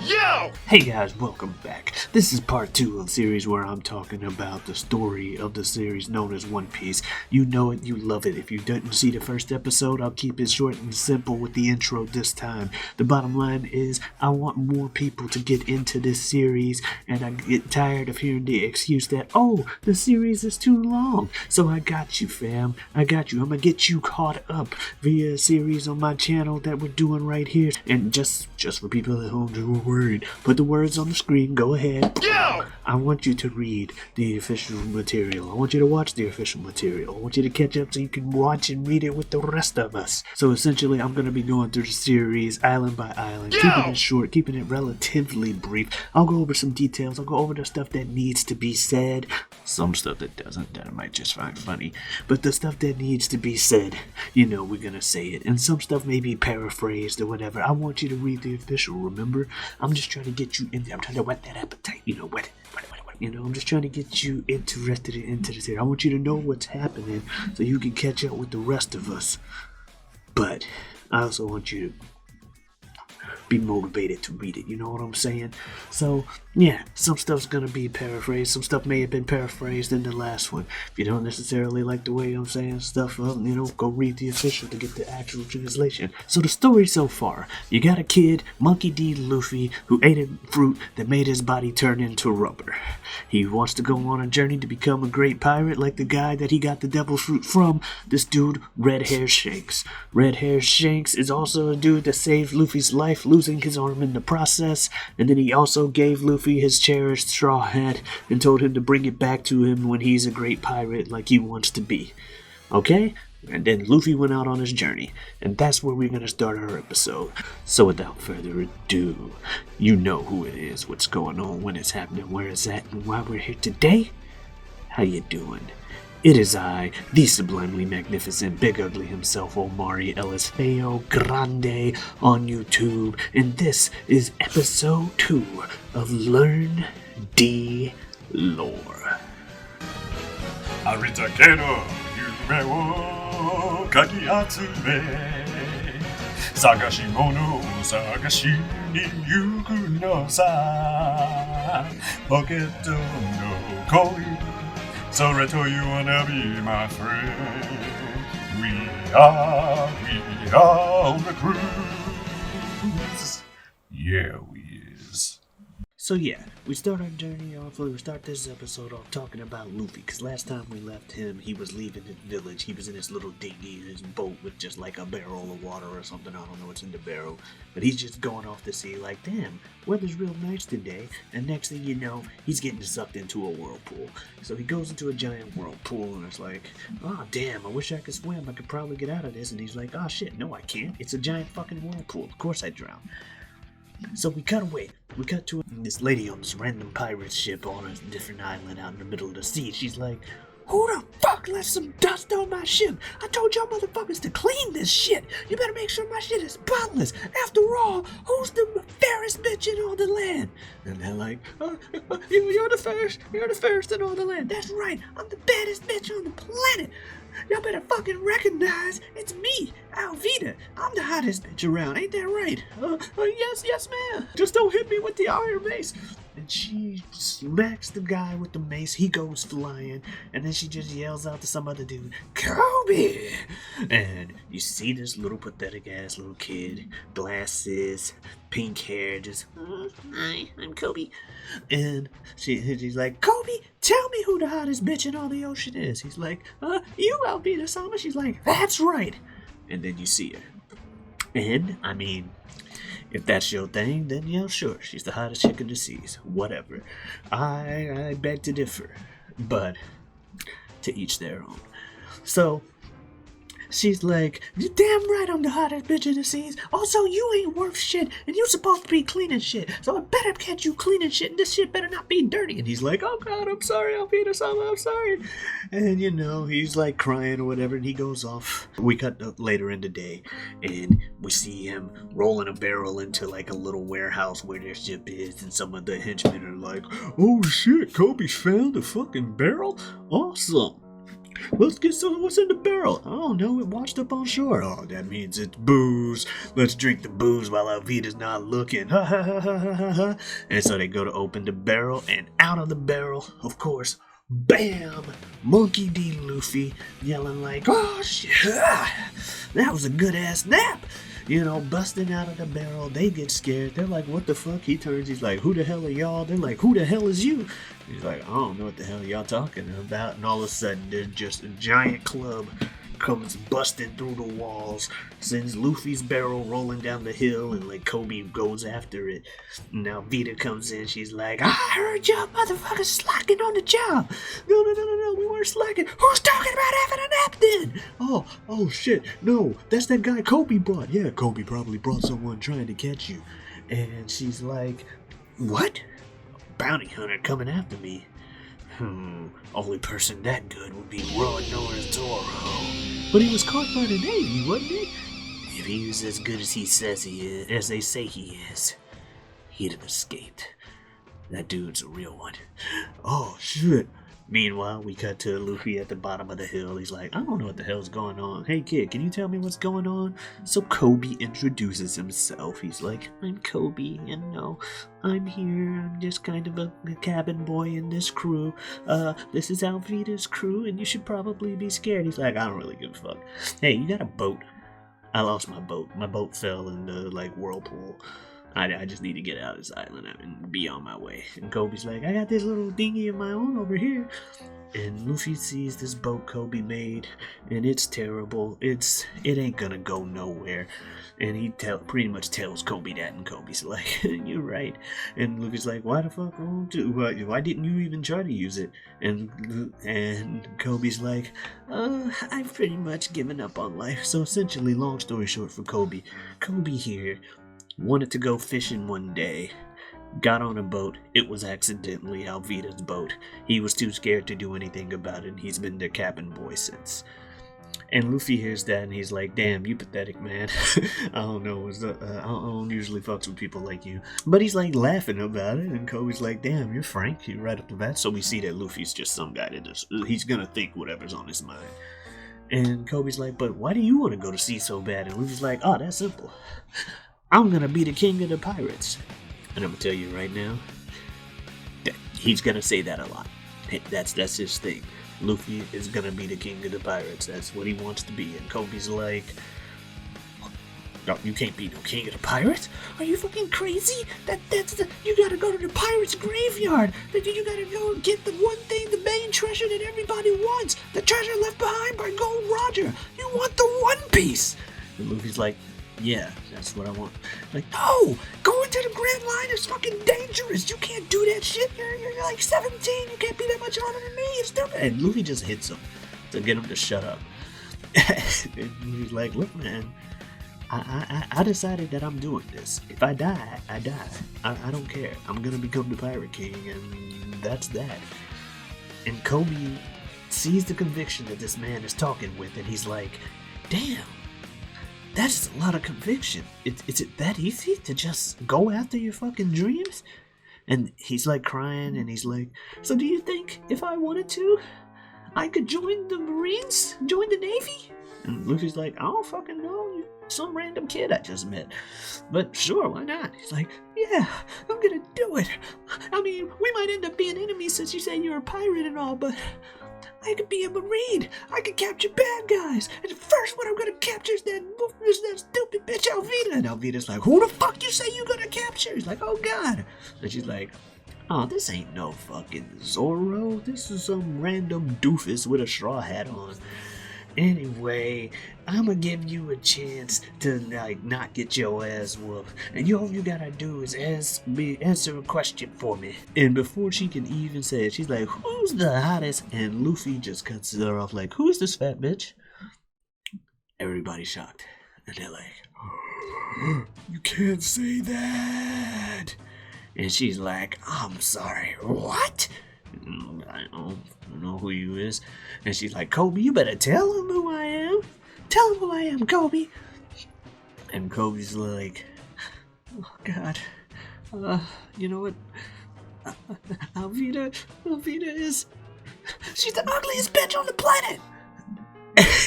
Yo! Hey guys, welcome back. This is part 2 of the series where I'm talking about the story of the series known as One Piece. You know it, you love it. If you didn't see the first episode, I'll keep it short and simple with the intro this time. The bottom line is, I want more people to get into this series, and I get tired of hearing the excuse that, oh, the series is too long. So I got you, fam. I got you. I'm gonna get you caught up via a series on my channel that we're doing right here. And just for people at home who are worried, put the words on the screen, go ahead. Yo! I want you to read the official material. I want you to watch the official material. I want you to catch up so you can watch and read it with the rest of us. So essentially, I'm going to be going through the series island by island, keeping it short, keeping it relatively brief. I'll go over some details. I'll go over the stuff that needs to be said. Some stuff that doesn't, that I might just find funny. But the stuff that needs to be said, you know, we're going to say it. And some stuff may be paraphrased or whatever. I want you to read the official, remember? I'm just trying to get you in there. I'm trying to whet that appetite, you know, whet it. You know, I'm just trying to get you interested into this here. I want you to know what's happening so you can catch up with the rest of us. But I also want you to be motivated to read it, you know what I'm saying? So, yeah, some stuff's gonna be paraphrased. Some stuff may have been paraphrased in the last one. If you don't necessarily like the way I'm saying stuff, well, you know, go read the official to get the actual translation. So the story so far, you got a kid, Monkey D. Luffy, who ate a fruit that made his body turn into rubber. He wants to go on a journey to become a great pirate like the guy that he got the devil fruit from, this dude, Red Hair Shanks. Red Hair Shanks is also a dude that saved Luffy's life, losing his arm in the process, and then he also gave Luffy his cherished straw hat and told him to bring it back to him when he's a great pirate like he wants to be. Okay? And then Luffy went out on his journey, and that's where we're gonna start our episode. So without further ado, you know who it is, what's going on, when it's happening, where it's at, and why we're here today. How you doing? It is I, the sublimely magnificent Big Ugly himself, Omari Ellis Feo Grande on YouTube, and this is episode 2 of Learn D Lore. Arita Keno, yume wo kakiatsume. Sagashi mono wo sagashi ni yuku no sa. Poketo no koi. So Reto, you wanna be my friend? We are on the cruise. Yeah, we is. So yeah, we start our journey off, we start this episode off talking about Luffy, because last time we left him, he was leaving his village. He was in his little dinghy, his boat with just like a barrel of water or something, I don't know what's in the barrel, but he's just going off to sea like, damn, weather's real nice today, and next thing you know, he's getting sucked into a whirlpool. So he goes into a giant whirlpool, and it's like, oh damn, I wish I could swim, I could probably get out of this, and he's like, oh shit, no I can't, it's a giant fucking whirlpool, of course I drown. So we cut away. We cut to this lady on this random pirate ship on a different island out in the middle of the sea. She's like, who the fuck left some dust on my ship? I told y'all motherfuckers to clean this shit. You better make sure my shit is spotless. After all, who's the fairest bitch in all the land? And they're like, you're the fairest in all the land. That's right, I'm the baddest bitch on the planet. Y'all better fucking recognize it's me, Alvita. I'm the hottest bitch around, ain't that right? Yes, ma'am. Just don't hit me with the iron mace. And she smacks the guy with the mace. He goes flying, and then she just yells out to some other dude, Koby! And you see this little pathetic ass little kid, glasses, pink hair, just, hi, I'm Koby. And she's like, Koby, tell me who the hottest bitch in all the ocean is. He's like, you, Alvita Sama. She's like, that's right. And then you see her. And, I mean, if that's your thing, then yeah, sure, she's the hottest chick in the seas. Whatever. I beg to differ. But to each their own. So she's like, you damn right I'm the hottest bitch in the seas. Also, you ain't worth shit, and you supposed to be cleaning shit. So I better catch you cleaning shit, and this shit better not be dirty. And he's like, oh God, I'm sorry, Alvita-sama, I'm sorry. And you know, he's like crying or whatever, and he goes off. We cut up later in the day, and we see him rolling a barrel into like a little warehouse where their ship is, and some of the henchmen are like, oh shit, Kobe's found a fucking barrel? Awesome. Let's get some. What's in the barrel? Oh no, it washed up on shore. Oh, that means it's booze. Let's drink the booze while Alvida's not looking. Ha ha ha ha ha ha. And so they go to open the barrel, and out of the barrel, of course, bam! Monkey D. Luffy yelling like, "Oh shit! That was a good ass nap!" You know, busting out of the barrel. They get scared. They're like, "What the fuck?" He turns. He's like, "Who the hell are y'all?" They're like, "Who the hell is you?" He's like, "I don't know what the hell y'all talking about." And all of a sudden, there's just a giant club comes busting through the walls, sends Luffy's barrel rolling down the hill, and like Koby goes after it. Now Vita comes in. She's like, "I heard y'all motherfuckers slacking on the job." No, we weren't slacking. Who's talking about having a nap then? Oh shit, no, that's that guy Koby brought. Yeah, Koby probably brought someone trying to catch you. And she's like, "What? Bounty hunter coming after me? Only person that good would be Roanoke Zoro. But he was caught by the Navy, wasn't he? If he was as good as he says he is, as they say he is, he'd have escaped. That dude's a real one." Oh shit. Meanwhile, we cut to Luffy at the bottom of the hill. He's like, "I don't know what the hell's going on. Hey kid, can you tell me what's going on?" So Koby introduces himself. He's like, "I'm Koby, and no, I'm here. I'm just kind of a cabin boy in this crew. This is Alvida's crew, and you should probably be scared." He's like, "I don't really give a fuck. Hey, you got a boat?" "I lost my boat. My boat fell in the, whirlpool. I just need to get out of this island and be on my way." And Koby's like, "I got this little dinghy of my own over here." And Luffy sees this boat Koby made, and it's terrible. It ain't gonna go nowhere. And he pretty much tells Koby that, and Koby's like, "You're right." And Luffy's like, "Why the fuck won't you? Why didn't you even try to use it?" And Koby's like, "I've pretty much given up on life." So essentially, long story short for Koby here wanted to go fishing one day, got on a boat. It was accidentally Alvida's boat. He was too scared to do anything about it, and he's been their cabin boy since. And Luffy hears that, and he's like, "Damn, you pathetic, man." I don't know, I don't usually fucks with people like you. But he's like laughing about it, and Koby's like, "Damn, you're frank, you're right up the bat." So we see that Luffy's just some guy that he's gonna think whatever's on his mind. And Koby's like, "But why do you want to go to sea so bad?" And Luffy's like, "Oh, that's simple. I'm gonna be the king of the pirates." And I'm gonna tell you right now, that he's gonna say that a lot. That's his thing. Luffy is gonna be the king of the pirates. That's what he wants to be. And Koby's like, "No, you can't be no king of the pirates. Are you fucking crazy? You gotta go to the pirates' graveyard. You gotta go and get the one thing, the main treasure that everybody wants. The treasure left behind by Gold Roger. You want the One Piece." And Luffy's like, "Yeah, that's what I want." Like, "No! Going to the Grand Line is fucking dangerous! You can't do that shit! You're like 17, you can't be that much older than me, it's stupid!" And Luffy just hits him to get him to shut up. And he's like, "Look, man, I decided that I'm doing this. If I die, I die. I don't care. I'm gonna become the Pirate King, and that's that." And Koby sees the conviction that this man is talking with, and he's like, "Damn, that's a lot of conviction. Is it that easy to just go after your fucking dreams?" And he's like crying, and he's like, "So do you think if I wanted to, I could join the Marines? Join the Navy?" And Luffy's like, "I don't fucking know. You're some random kid I just met. But sure, why not?" He's like, "Yeah, I'm gonna do it. I mean, we might end up being enemies since you say you're a pirate and all, but I could be a Marine. I could capture bad guys. And first what I'm gonna capture is that stupid bitch Alvida." And Alvida's like, "Who the fuck you say you gonna capture?" He's like, "Oh God." And she's like, "Oh, this ain't no fucking Zoro. This is some random doofus with a straw hat on. Anyway, I'ma give you a chance to not get your ass whooped, and all you gotta do is answer a question for me." And before she can even say it, she's like, "Who's the hottest?" And Luffy just cuts her off like, "Who's this fat bitch?" Everybody's shocked, and they're like, "You can't say that." And she's like, "I'm sorry, what?" "I don't know who you is." And she's like, "Koby, you better tell him who I am. Tell him who I am, Koby." And Koby's like, "Oh God, you know what? Alvida is She's the ugliest bitch on the planet.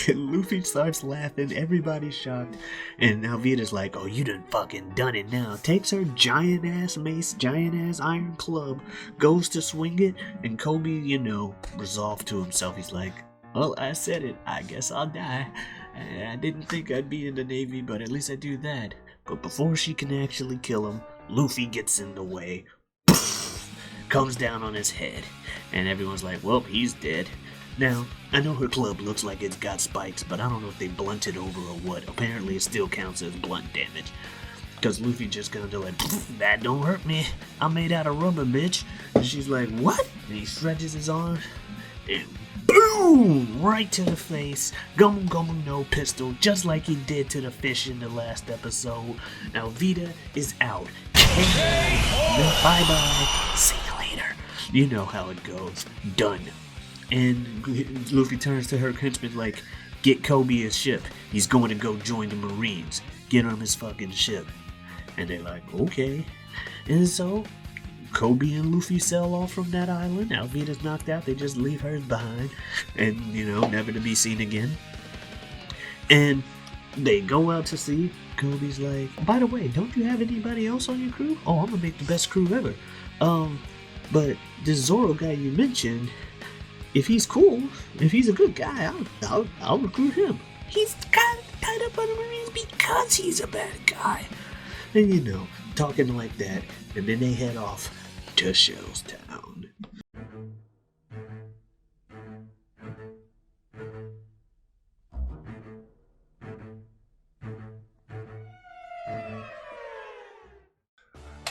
And Luffy starts laughing, everybody's shocked, and now Vita's like, oh, you done fucking done it now. Takes her giant ass mace, giant ass iron club, goes to swing it, and Koby, resolved to himself. He's like, well, I said it, I guess I'll die. I didn't think I'd be in the Navy, but at least I do that. But before she can actually kill him, Luffy gets in the way, comes down on his head, and everyone's like, well, he's dead. Now, I know her club looks like it's got spikes, but I don't know if they blunted over or what. Apparently it still counts as blunt damage. Because Luffy just kind of like, that don't hurt me. I'm made out of rubber, bitch. And she's like, what? And he stretches his arm, and boom! Right to the face. Gomu Gomu no pistol, just like he did to the fish in the last episode. Now Vita is out. Bye-bye. See you later. You know how it goes. Done. And Luffy turns to her henchman like, get Koby his ship. He's going to go join the Marines. Get him his fucking ship. And they're like, okay. And so, Koby and Luffy sail off from that island. Alvida's knocked out. They just leave hers behind. And, never to be seen again. And they go out to sea. Koby's like, by the way, don't you have anybody else on your crew? Oh, I'm going to make the best crew ever. But this Zoro guy you mentioned, if he's cool, if he's a good guy, I'll recruit him. He's kind of tied up on the Marines because he's a bad guy. And talking like that, and then they head off to Shell's Town.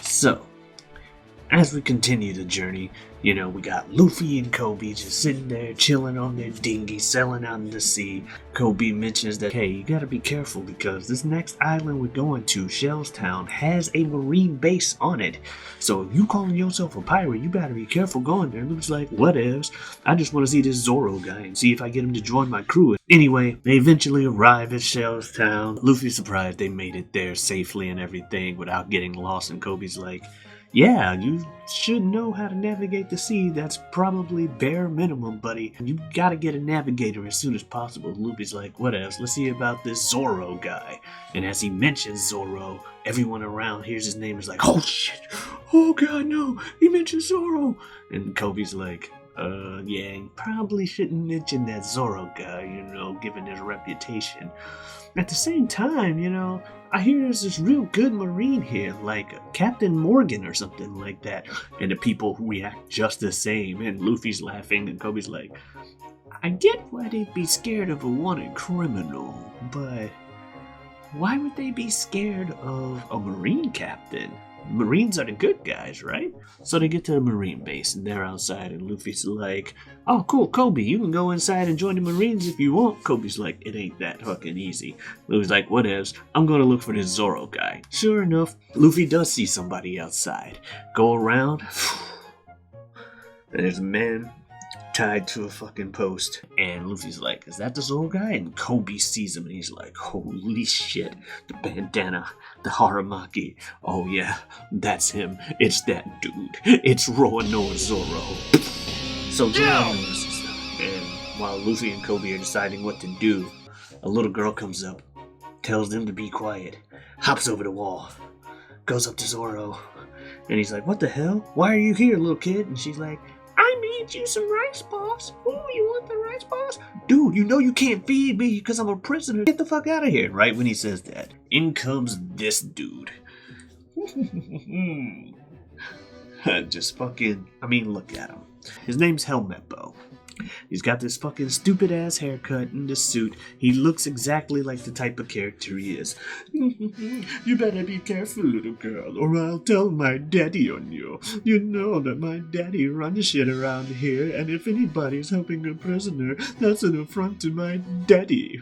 So, as we continue the journey, we got Luffy and Koby just sitting there chilling on their dinghy, sailing out in the sea. Koby mentions that, hey, you gotta be careful because this next island we're going to, Shell's Town, has a marine base on it. So if you calling yourself a pirate, you better be careful going there. Luffy's like, whatevs. I just want to see this Zoro guy and see if I get him to join my crew. Anyway, they eventually arrive at Shell's Town. Luffy's surprised they made it there safely and everything without getting lost, and Koby's like, yeah, you should know how to navigate the sea. That's probably bare minimum, buddy. You gotta get a navigator as soon as possible. Luffy's like, what else? Let's see about this Zoro guy. And as he mentions Zoro, everyone around hears his name is like, oh shit, oh god, no, he mentioned Zoro. And Koby's like, yeah, you probably shouldn't mention that Zoro guy, given his reputation. At the same time, I hear there's this real good Marine here, like Captain Morgan or something like that. And the people react just the same. And Luffy's laughing and Koby's like, I get why they'd be scared of a wanted criminal, but why would they be scared of a Marine captain? Marines are the good guys, right? So they get to the Marine base and they're outside and Luffy's like, oh cool, Koby, you can go inside and join the Marines if you want. Koby's like, it ain't that fucking easy. Luffy's like, whatevs, I'm gonna look for this Zoro guy. Sure enough, Luffy does see somebody outside. Go around, and there's a man tied to a fucking post, and Luffy's like, is that the Zoro guy? And Koby sees him and he's like, holy shit, the bandana, the Haramaki, oh yeah, that's him, it's that dude, it's Roanoa Zoro. So Zoro notices them, and while Luffy and Koby are deciding what to do, a little girl comes up, tells them to be quiet, hops over the wall, goes up to Zoro, and he's like, what the hell, why are you here, little kid? And she's like, I made you some rice balls. Oh, you want the rice balls? Dude, you can't feed me because I'm a prisoner. Get the fuck out of here. Right when he says that, in comes this dude. Just fucking, look at him. His name's Helmeppo. He's got this fucking stupid ass haircut and this suit. He looks exactly like the type of character he is. You better be careful, little girl, or I'll tell my daddy on you. You know that my daddy runs shit around here, and if anybody's helping a prisoner, that's an affront to my daddy.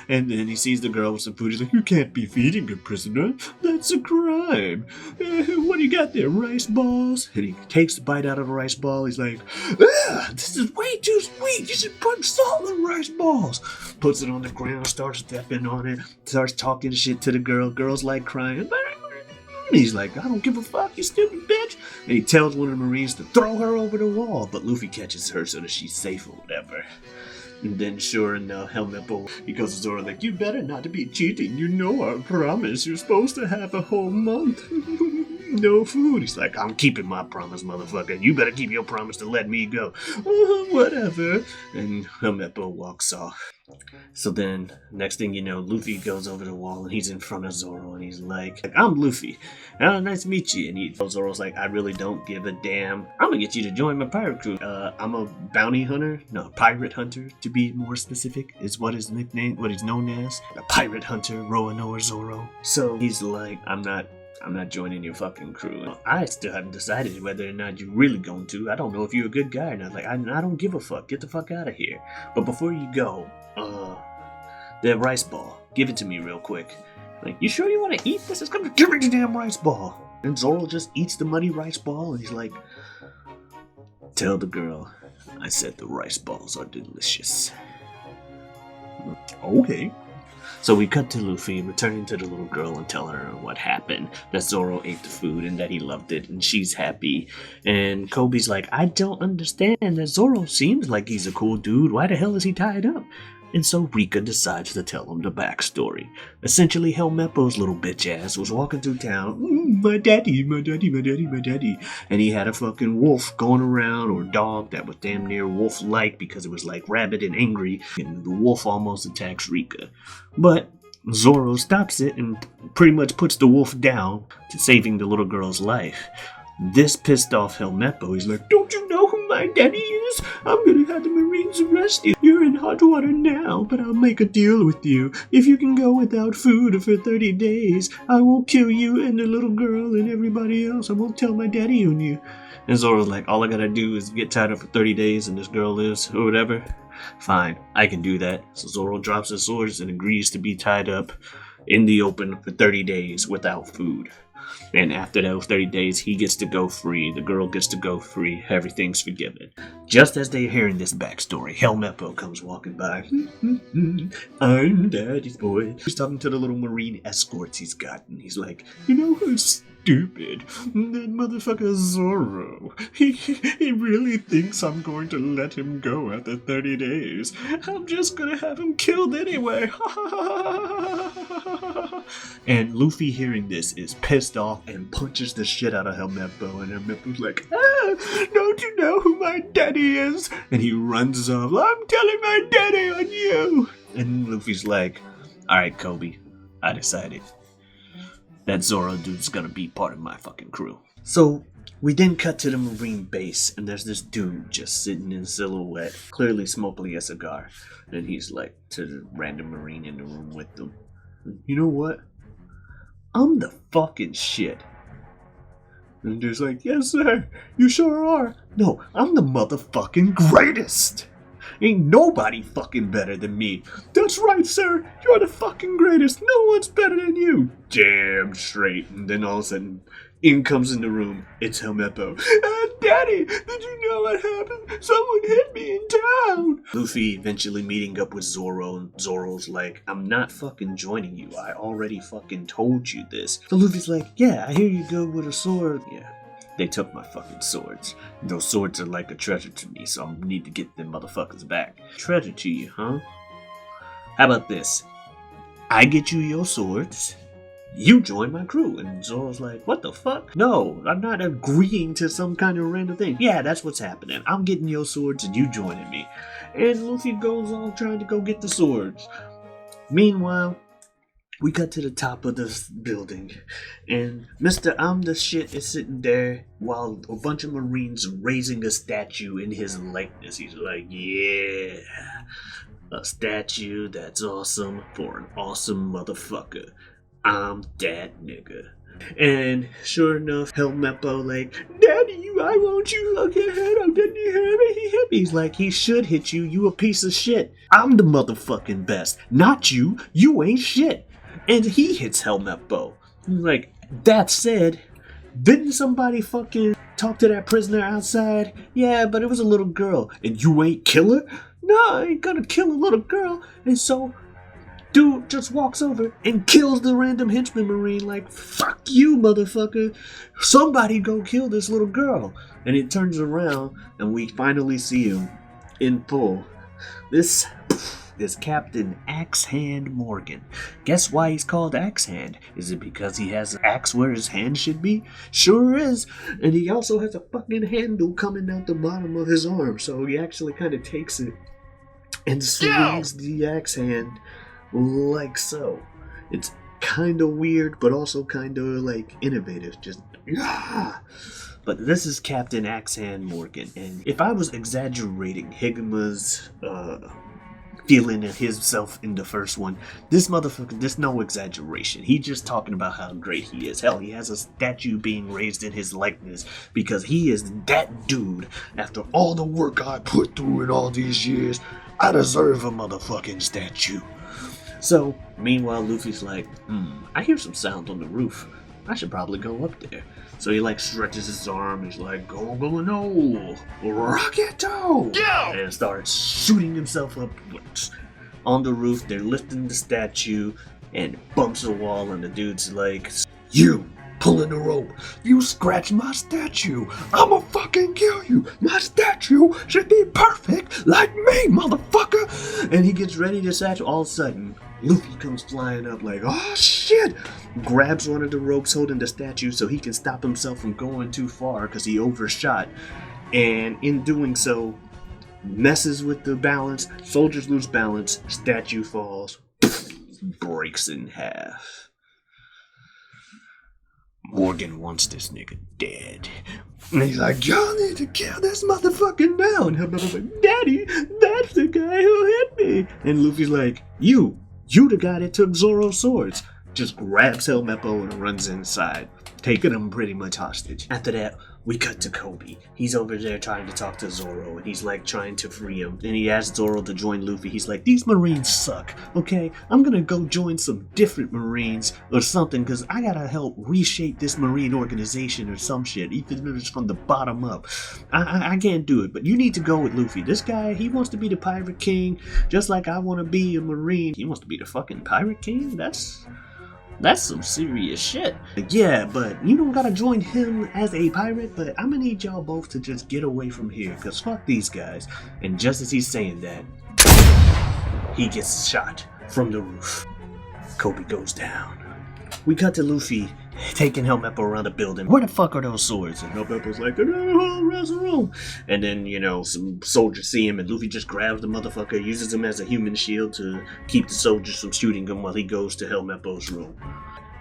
And then he sees the girl with some food. He's like, you can't be feeding a prisoner. That's a crime. What do you got there, rice balls? And he takes a bite out of a rice ball. He's like, this is way too sweet. You should put salt in rice balls. Puts it on the ground, starts stepping on it, starts talking shit to the girl. Girl's like crying. He's like, I don't give a fuck, you stupid bitch. And he tells one of the Marines to throw her over the wall, but Luffy catches her so that she's safe or whatever. And then sure enough, Helmet Bowl, he goes to Zoro like, you better not to be cheating. You know our promise. You're supposed to have a whole month. No food. He's like, I'm keeping my promise, motherfucker. You better keep your promise to let me go. Whatever. And Helmet Bowl walks off. So then, next thing you know, Luffy goes over the wall and he's in front of Zoro and he's like, I'm Luffy. Nice to meet you. And Zoro's like, I really don't give a damn. I'm gonna get you to join my pirate crew. I'm a bounty hunter. No, pirate hunter, to be more specific, is what his nickname, what he's known as. A pirate hunter, Roanoa Zoro. So he's like, I'm not joining your fucking crew. I still haven't decided whether or not you're really going to. I don't know if you're a good guy or not. Like, I don't give a fuck. Get the fuck out of here. But before you go, that rice ball, give it to me real quick. Like, you sure you want to eat this? It's gonna give me the damn rice ball. And Zoro just eats the muddy rice ball and he's like, tell the girl I said the rice balls are delicious. Okay. So we cut to Luffy returning to the little girl and tell her what happened. That Zoro ate the food and that he loved it and she's happy. And Koby's like, I don't understand. That Zoro seems like he's a cool dude. Why the hell is he tied up? And so Rika decides to tell him the backstory. Essentially, Helmeppo's little bitch ass was walking through town. My daddy. And he had a fucking wolf going around, or dog that was damn near wolf-like because it was like rabid and angry. And the wolf almost attacks Rika. But Zoro stops it and pretty much puts the wolf down to saving the little girl's life. This pissed off Helmeppo. He's like, don't you know who my daddy is? I'm gonna have the Marines arrest you. You're in hot water now, but I'll make a deal with you. If you can go without food for 30 days, I won't kill you and the little girl and everybody else. I won't tell my daddy on you. And Zoro's like, all I gotta do is get tied up for 30 days and this girl lives, or whatever. Fine, I can do that. So Zoro drops his swords and agrees to be tied up in the open for 30 days without food. And after those 30 days, he gets to go free. The girl gets to go free. Everything's forgiven. Just as they're hearing this backstory, Helmeppo comes walking by. I'm Daddy's boy. He's talking to the little Marine escorts he's got. And he's like, you know who's stupid? That motherfucker Zoro. He really thinks I'm going to let him go after 30 days. I'm just gonna have him killed anyway. And Luffy, hearing this, is pissed off and punches the shit out of Helmeppo. And Helmeppo's like, don't you know who my daddy is? And he runs off. I'm telling my daddy on you. And Luffy's like, alright, Koby, I decided. That Zoro dude's gonna be part of my fucking crew. So, we then cut to the Marine base, and there's this dude just sitting in silhouette, clearly smoking a cigar. And he's like to the random Marine in the room with them, you know what? I'm the fucking shit. And dude's like, yes sir, you sure are. No, I'm the motherfucking greatest. Ain't nobody fucking better than me. That's right, sir. You're the fucking greatest. No one's better than you. Damn straight. And then all of a sudden, in comes in the room. It's Helmeppo. Daddy, did you know what happened? Someone hit me in town. Luffy eventually meeting up with Zoro, and Zoro's like, I'm not fucking joining you. I already fucking told you this. So Luffy's like, yeah, I hear you go with a sword. Yeah. They took my fucking swords. Those swords are like a treasure to me, so I need to get them motherfuckers back. Treasure to you, huh? How about this? I get you your swords, you join my crew. And Zoro's like, what the fuck? No, I'm not agreeing to some kind of random thing. Yeah, that's what's happening. I'm getting your swords and you joining me. And Luffy goes on trying to go get the swords. Meanwhile, we cut to the top of this building, and Mr. I'm the Shit is sitting there while a bunch of Marines raising a statue in his likeness. He's like, yeah, a statue that's awesome for an awesome motherfucker. I'm that nigga. And sure enough, Helmeppo like, Daddy, why won't you look ahead? Oh, didn't you hear me? He hit me. He's like, he should hit you. You a piece of shit. I'm the motherfucking best. Not you. You ain't shit. And he hits Helmeppo. Like, that said, didn't somebody fucking talk to that prisoner outside? Yeah, but it was a little girl. And you ain't kill her? No, I ain't gonna kill a little girl. And so, dude just walks over and kills the random henchman marine like, fuck you, motherfucker. Somebody go kill this little girl. And it turns around and we finally see him in full. This is Captain Axe Hand Morgan. Guess why he's called Axe Hand? Is it because he has an axe where his hand should be? Sure is. And he also has a fucking handle coming out the bottom of his arm. So he actually kind of takes it and swings the axe hand like so. It's kind of weird, but also kind of like innovative. Just yeah. But this is Captain Axe Hand Morgan, and if I was exaggerating Higma's feeling of himself in the first one, this motherfucker, there's no exaggeration. He's just talking about how great he is. Hell, he has a statue being raised in his likeness because he is that dude. After all the work I put through in all these years, I deserve a motherfucking statue. So, meanwhile, Luffy's like, I hear some sound on the roof. I should probably go up there. So he like stretches his arm. He's like, go no, Rocketo! Yeah! And starts shooting himself upwards. On the roof, they're lifting the statue and bumps a wall. And the dude's like, you pulling the rope. You scratch my statue. I'ma fucking kill you. My statue should be perfect like me, motherfucker. And he gets ready to statue. All of a sudden, Luffy comes flying up like, oh shit! Grabs one of the ropes holding the statue so he can stop himself from going too far because he overshot. And in doing so, messes with the balance. Soldiers lose balance. Statue falls. Breaks in half. Morgan wants this nigga dead. And he's like, y'all need to kill this motherfucker now. And Helmeppo's like, Daddy, that's the guy who hit me. And Luffy's like, you the guy that took Zoro's swords. Just grabs Helmeppo and runs inside, taking him pretty much hostage. After that, we cut to Koby. He's over there trying to talk to Zoro, and he's like trying to free him. And he asks Zoro to join Luffy. He's like, these Marines suck, okay? I'm gonna go join some different Marines or something, because I gotta help reshape this Marine organization or some shit, even if it's from the bottom up. I can't do it, but you need to go with Luffy. This guy, he wants to be the Pirate King, just like I want to be a Marine. He wants to be the fucking Pirate King? That's some serious shit. Yeah, but you don't gotta join him as a pirate, but I'm gonna need y'all both to just get away from here, cause fuck these guys. And just as he's saying that, he gets shot from the roof. Koby goes down. We cut to Luffy taking Helmeppo around the building. Where the fuck are those swords? And Helmeppo's like, they're in the whole rest of the room. And then, some soldiers see him, and Luffy just grabs the motherfucker, uses him as a human shield to keep the soldiers from shooting him while he goes to Helmeppo's room.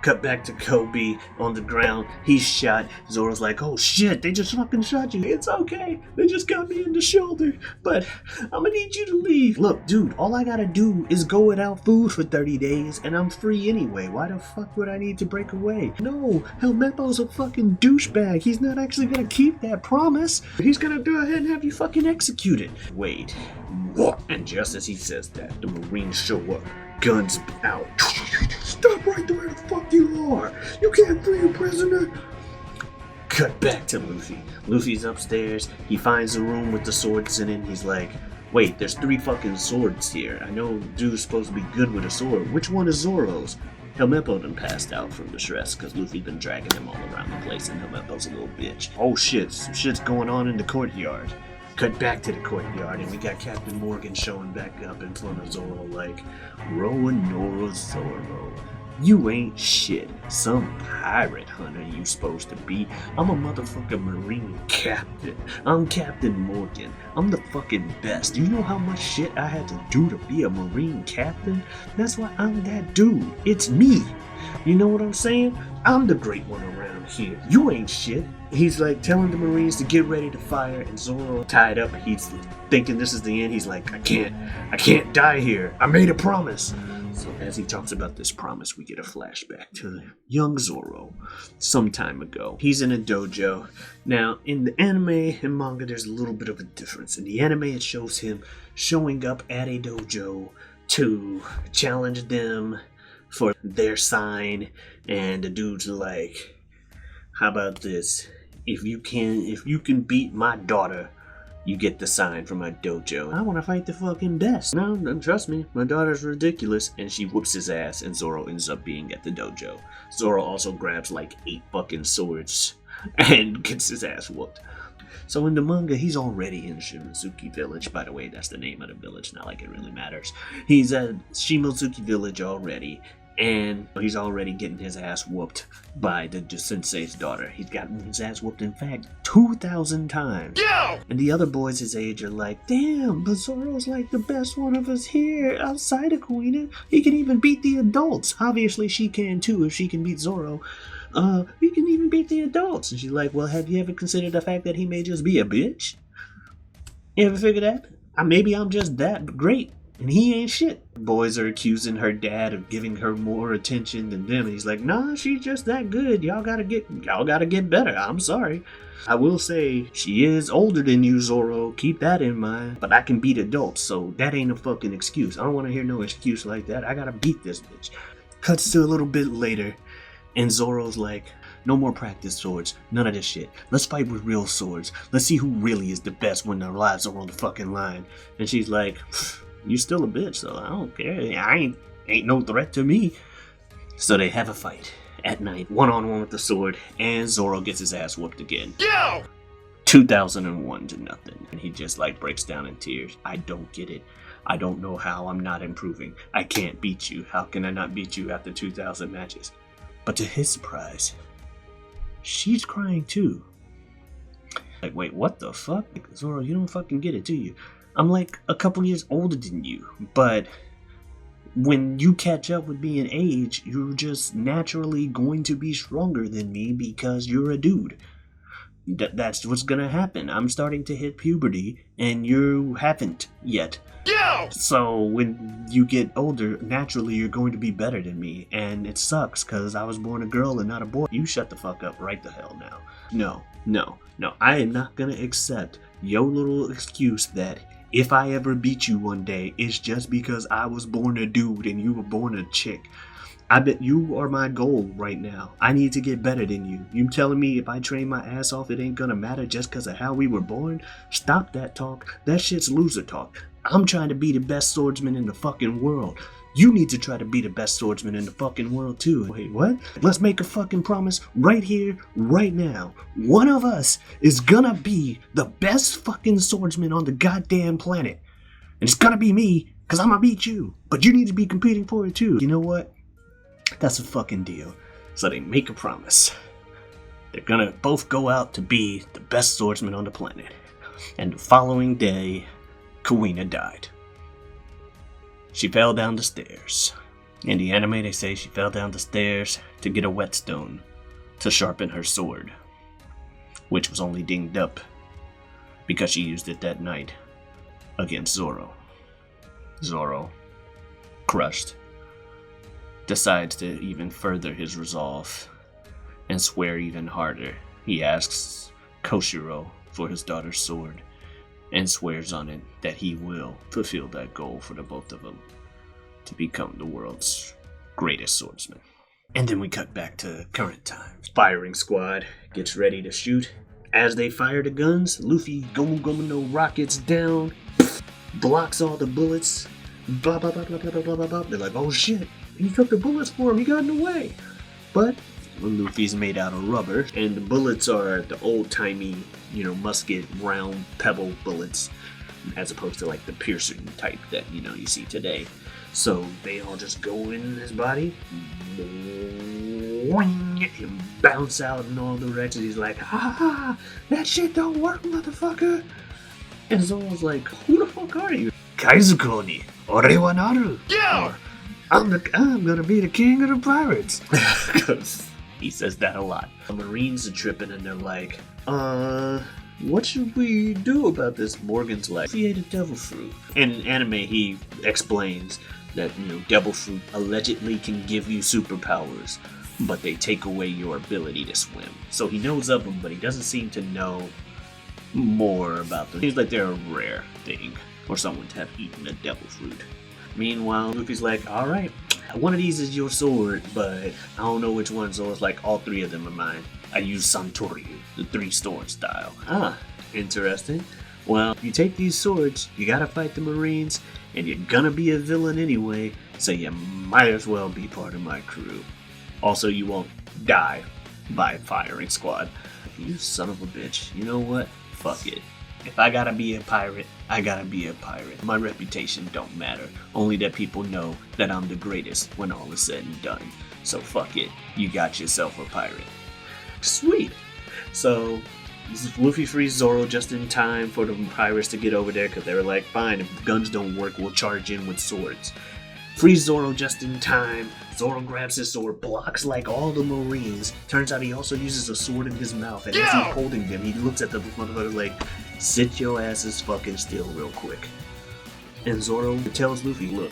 Cut back to Koby on the ground. He's shot. Zoro's like, oh shit, they just fucking shot you. It's okay. They just got me in the shoulder. But I'm gonna need you to leave. Look, dude, all I gotta do is go without food for 30 days and I'm free anyway. Why the fuck would I need to break away? No, Helmeppo's a fucking douchebag. He's not actually gonna keep that promise. He's gonna go ahead and have you fucking executed. Wait, what? And just as he says that, the Marines show up. Guns out. Stop right there where the fuck you are. You can't free a prisoner. Cut back to Luffy. Luffy's upstairs. He finds a room with the swords in it. He's like, wait, there's 3 fucking swords here. I know dude's supposed to be good with a sword. Which one is Zoro's? Helmeppo done passed out from the stress because Luffy's been dragging him all around the place and Helmeppo's a little bitch. Oh shit, some shit's going on in the courtyard. Cut back to the courtyard, and we got Captain Morgan showing back up in front of Zoro like, Roanora Zoro, you ain't shit. Some pirate hunter you supposed to be. I'm a motherfucking Marine captain. I'm Captain Morgan. I'm the fucking best. You know how much shit I had to do to be a Marine captain? That's why I'm that dude. It's me. You know what I'm saying? I'm the great one around here. You ain't shit. He's like telling the Marines to get ready to fire, and Zoro tied up. He's thinking this is the end. He's like, I can't die here. I made a promise. So as he talks about this promise, we get a flashback to young Zoro some time ago. He's in a dojo. Now, in the anime and manga, there's a little bit of a difference. In the anime, it shows him showing up at a dojo to challenge them for their sign, and the dude's like, how about this? If you can beat my daughter, you get the sign from my dojo. I want to fight the fucking best. No, trust me, my daughter's ridiculous. And she whoops his ass, and Zoro ends up being at the dojo. Zoro also grabs like 8 fucking swords and gets his ass whooped. So in the manga, he's already in Shimozuki Village. By the way, that's the name of the village, not like it really matters. He's at Shimozuki Village already, and he's already getting his ass whooped by the sensei's daughter. He's gotten his ass whooped, in fact, 2,000 times. Yeah! And the other boys his age are like, damn, but Zoro's like the best one of us here outside of Kuina. He can even beat the adults. Obviously, she can too if she can beat Zoro. He can even beat the adults. And she's like, well, have you ever considered the fact that he may just be a bitch? You ever figure that? Maybe I'm just that great, and he ain't shit. Boys are accusing her dad of giving her more attention than them, and he's like, nah, she's just that good. Y'all gotta get better. I'm sorry. I will say, she is older than you, Zoro. Keep that in mind. But I can beat adults, so that ain't a fucking excuse. I don't want to hear no excuse like that. I gotta beat this bitch. Cuts to a little bit later, and Zoro's like, no more practice swords. None of this shit. Let's fight with real swords. Let's see who really is the best when their lives are on the fucking line. And she's like, you still a bitch, so I don't care. I ain't no threat to me. So they have a fight at night, 1-on-1 with the sword, and Zoro gets his ass whooped again. Yeah! 2001 to nothing. And he just like breaks down in tears. I don't get it. I don't know how I'm not improving. I can't beat you. How can I not beat you after 2,000 matches? But to his surprise, she's crying too. Like, wait, what the fuck? Zoro, you don't fucking get it, do you? I'm like a couple years older than you, but when you catch up with me in age, you're just naturally going to be stronger than me because you're a dude. That's what's gonna happen. I'm starting to hit puberty, and you haven't yet. Yeah! So when you get older, naturally you're going to be better than me, and it sucks because I was born a girl and not a boy. You shut the fuck up right the hell now. No. I am not gonna accept your little excuse that if I ever beat you one day, it's just because I was born a dude and you were born a chick. I bet you are my goal right now. I need to get better than you. You telling me if I train my ass off, it ain't gonna matter just because of how we were born? Stop that talk. That shit's loser talk. I'm trying to be the best swordsman in the fucking world. You need to try to be the best swordsman in the fucking world too. Wait, what? Let's make a fucking promise right here, right now. One of us is gonna be the best fucking swordsman on the goddamn planet. And it's gonna be me, because I'm gonna beat you. But you need to be competing for it too. You know what? That's a fucking deal. So they make a promise. They're gonna both go out to be the best swordsman on the planet. And the following day, Kuina died. She fell down the stairs. In the anime, they say she fell down the stairs to get a whetstone to sharpen her sword, which was only dinged up because she used it that night against Zoro. Zoro, crushed, decides to even further his resolve and swear even harder. He asks Koshiro for his daughter's sword and swears on it that he will fulfill that goal for the both of them to become the world's greatest swordsman. And then we cut back to current times. Firing squad gets ready to shoot. As they fire the guns, Luffy Gomu Gomu no rockets down, blocks all the bullets, blah blah blah blah blah blah blah blah. They're like, oh shit, he took the bullets for him, he got in the way. But Luffy's made out of rubber, and the bullets are the old-timey, musket round pebble bullets, as opposed to like the piercing type that, you see today. So they all just go in his body, and bounce out in all directions. He's like, ha, that shit don't work, motherfucker. And Zoro's like, who the fuck are you? Kaizuko ni ore wa naru. Yeah! Or, I'm gonna be the king of the pirates. Because he says that a lot. The Marines are tripping and they're like, what should we do about this? Morgan's like, he ate a devil fruit. In anime, he explains that, devil fruit allegedly can give you superpowers, but they take away your ability to swim. So he knows of them, but he doesn't seem to know more about them. Seems like they're a rare thing for someone to have eaten a devil fruit. Meanwhile, Luffy's like, alright, one of these is your sword, but I don't know which one, so it's like all 3 of them are mine. I use Santoryu, the 3 sword style. Ah, interesting. Well, you take these swords, you gotta fight the Marines, and you're gonna be a villain anyway, so you might as well be part of my crew. Also, you won't die by firing squad. You son of a bitch. You know what? Fuck it. If I gotta be a pirate, I gotta be a pirate. My reputation don't matter. Only that people know that I'm the greatest when all is said and done. So fuck it. You got yourself a pirate. Sweet. So Luffy frees Zoro just in time for the pirates to get over there, because they were like, fine, if the guns don't work, we'll charge in with swords. Frees Zoro just in time. Zoro grabs his sword, blocks like all the Marines. Turns out he also uses a sword in his mouth, and as he's holding them, he looks at the motherfucker like, sit your asses fucking still real quick. And Zoro tells Luffy, look,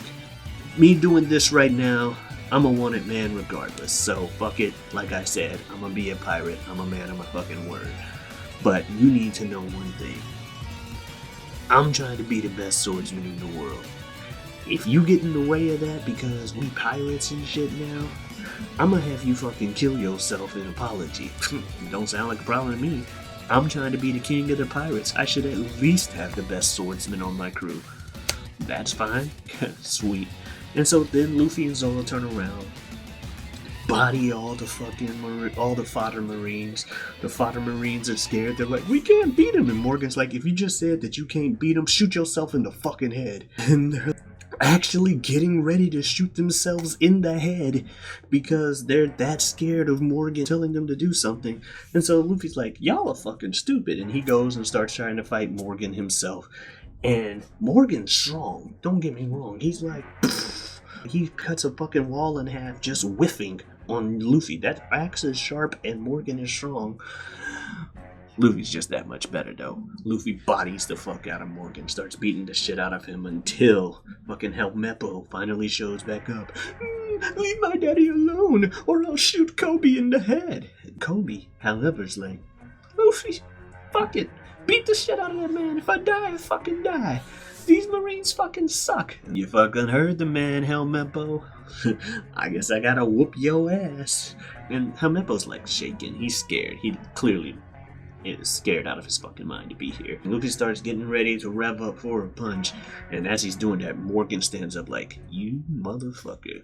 me doing this right now, I'm a wanted man regardless, so fuck it. Like I said, I'm gonna be a pirate, I'm a man of my fucking word. But you need to know one thing. I'm trying to be the best swordsman in the world. If you get in the way of that because we pirates and shit now, I'm gonna have you fucking kill yourself in apology. Don't sound like a problem to me. I'm trying to be the king of the pirates. I should at least have the best swordsman on my crew. That's fine. Sweet. And so then Luffy and Zoro turn around, body all the fodder Marines. The fodder Marines are scared. They're like, we can't beat him. And Morgan's like, if you just said that you can't beat him, shoot yourself in the fucking head. And they're actually getting ready to shoot themselves in the head because they're that scared of Morgan telling them to do something. And so Luffy's like, y'all are fucking stupid. And he goes and starts trying to fight Morgan himself. And Morgan's strong. Don't get me wrong. He's like, he cuts a fucking wall in half just whiffing on Luffy. That axe is sharp and Morgan is strong. Luffy's just that much better though. Luffy bodies the fuck out of Morgan, starts beating the shit out of him until fucking Helmeppo finally shows back up. Leave my daddy alone or I'll shoot Koby in the head. Koby, however, is like, Luffy, fuck it. Beat the shit out of that man. If I die, I fucking die. These Marines fucking suck. You fucking heard the man, Helmeppo. I guess I gotta whoop your ass. And Helmeppo's like shaking. He's scared. He clearly is scared out of his fucking mind to be here. Luffy starts getting ready to rev up for a punch. And as he's doing that, Morgan stands up like, you motherfucker.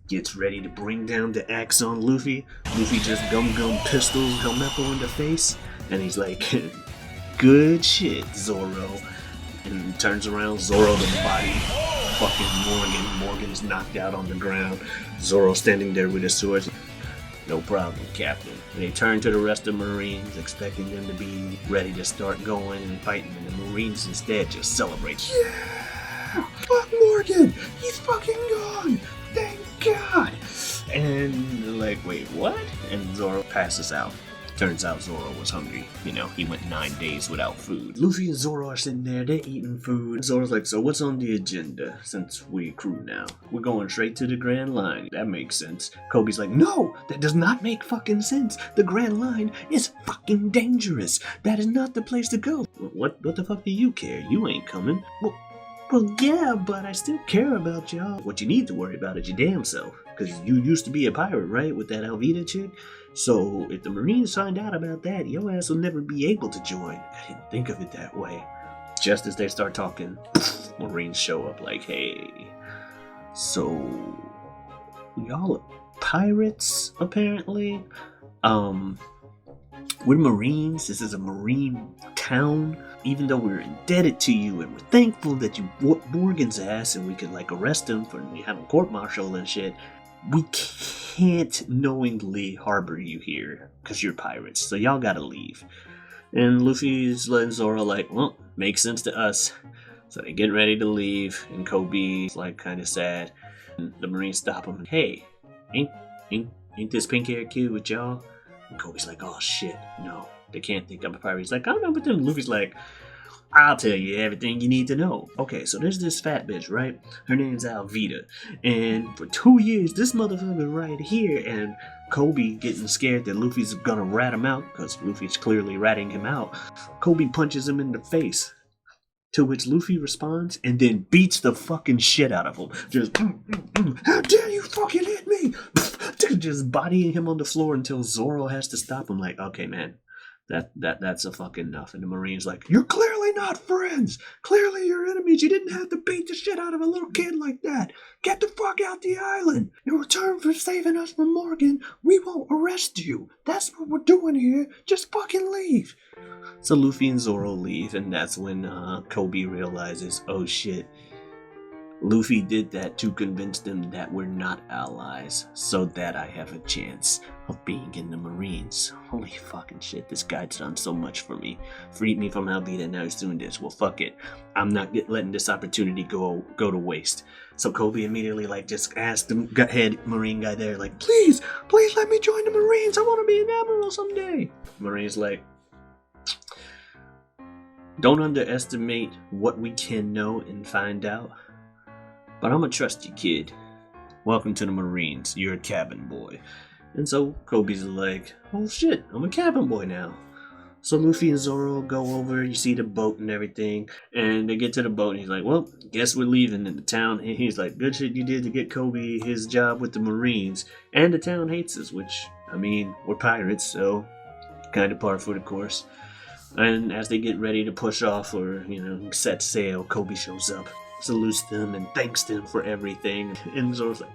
Gets ready to bring down the axe on Luffy. Luffy just gum pistols Helmeppo in the face. And he's like, good shit, Zoro. And turns around, Zoro the body fucking Morgan. Morgan's knocked out on the ground. Zoro standing there with his sword. No problem, Captain. And they turn to the rest of the Marines, expecting them to be ready to start going and fighting. And the Marines instead just celebrate. Yeah! Fuck Morgan! He's fucking gone! Thank God! And they're like, wait, what? And Zoro passes out. Turns out Zoro was hungry. You know, he went 9 days without food. Luffy and Zoro are sitting there, they're eating food. Zoro's like, so what's on the agenda since we crew now? We're going straight to the Grand Line. That makes sense. Kobe's like, no, that does not make fucking sense. The Grand Line is fucking dangerous. That is not the place to go. What the fuck do you care? You ain't coming. Well, yeah, but I still care about y'all. What you need to worry about is your damn self. Because you used to be a pirate, right? With that Alvida chick? So if the Marines find out about that, your ass will never be able to join. I didn't think of it that way. Just as they start talking, Marines show up like, hey, so y'all are pirates, apparently? We're Marines. This is a Marine town. Even though we're indebted to you and we're thankful that you whooped Morgan's ass and we could like arrest him for having court-martial and shit, we can't knowingly harbor you here because you're pirates, so y'all gotta leave. And Luffy's letting Zoro like, well, makes sense to us. So they get ready to leave, and Kobe's like kind of sad. And the Marines stop him. Hey, ain't this pink-haired kid with y'all? And Kobe's like, oh shit, no, they can't think I'm a pirate. He's like, I don't know, but then Luffy's like, I'll tell you everything you need to know. Okay, so there's this fat bitch, right? Her name's Alvida. And for 2 years, this motherfucker right here, and Koby getting scared that Luffy's gonna rat him out, because Luffy's clearly ratting him out. Koby punches him in the face. To which Luffy responds and then beats the fucking shit out of him. Just, how dare you fucking hit me? Just bodying him on the floor until Zoro has to stop him like, okay, man, That's a fucking enough. And the Marine's like, you're clearly not friends. Clearly you're enemies. You didn't have to beat the shit out of a little kid like that. Get the fuck out the island. In return for saving us from Morgan, we won't arrest you. That's what we're doing here. Just fucking leave. So Luffy and Zoro leave, and that's when Koby realizes, oh shit, Luffy did that to convince them that we're not allies, so that I have a chance of being in the Marines. Holy fucking shit, this guy's done so much for me. Freed me from Alvita, now he's doing this. Well, fuck it. I'm not letting this opportunity go to waste. So Koby immediately, just asked the head Marine guy there, please let me join the Marines. I want to be an admiral someday. Marine's like, don't underestimate what we can know and find out. But I'm gonna trust you, kid. Welcome to the Marines. You're a cabin boy. And so Kobe's like, oh shit, I'm a cabin boy now. So Luffy and Zoro go over, you see the boat and everything, and they get to the boat and he's like, well, guess we're leaving in the town. And he's like, good shit you did to get Kobe his job with the Marines. And the town hates us, which, I mean, we're pirates, so kind of par for the course. And as they get ready to push off or, set sail, Kobe shows up, salutes them, and thanks them for everything. And Zoro's like,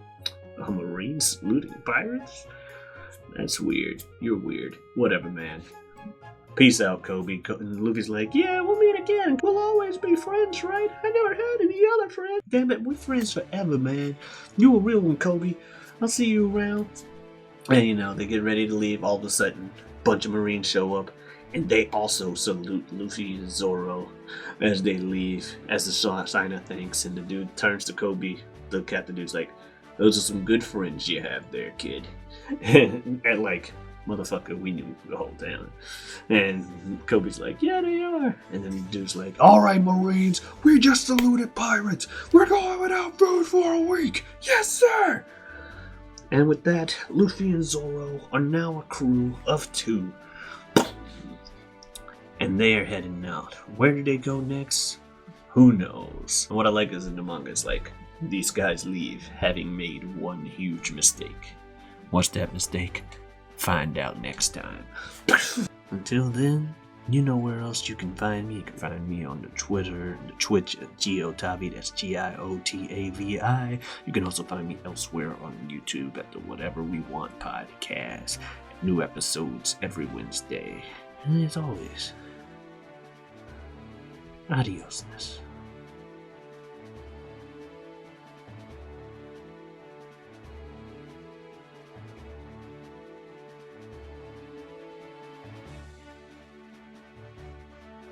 a Marine saluting pirates? That's weird. You're weird. Whatever, man. Peace out, Kobe. And Luffy's like, yeah, we'll meet again. We'll always be friends, right? I never had any other friends. Damn it, we're friends forever, man. You a real one, Kobe. I'll see you around. And, they get ready to leave. All of a sudden, a bunch of Marines show up. And they also salute Luffy and Zoro as they leave, as the sign of thanks. And the dude turns to Kobe. The captain dude's like, those are some good friends you have there, kid. And motherfucker, we knew the whole time. And Kobe's like, yeah, they are. And then the dude's like, all right, Marines, we just saluted pirates. We're going without food for a week. Yes, sir. And with that, Luffy and Zoro are now a crew of 2. And they are heading out. Where do they go next? Who knows? What I like is in the manga, it's like, these guys leave having made one huge mistake. What's that mistake? Find out next time. Until then, you know where else you can find me. You can find me on the Twitter, the Twitch at Giotavi, that's Giotavi. You can also find me elsewhere on YouTube at the Whatever We Want podcast. New episodes every Wednesday. And as always, adiosness.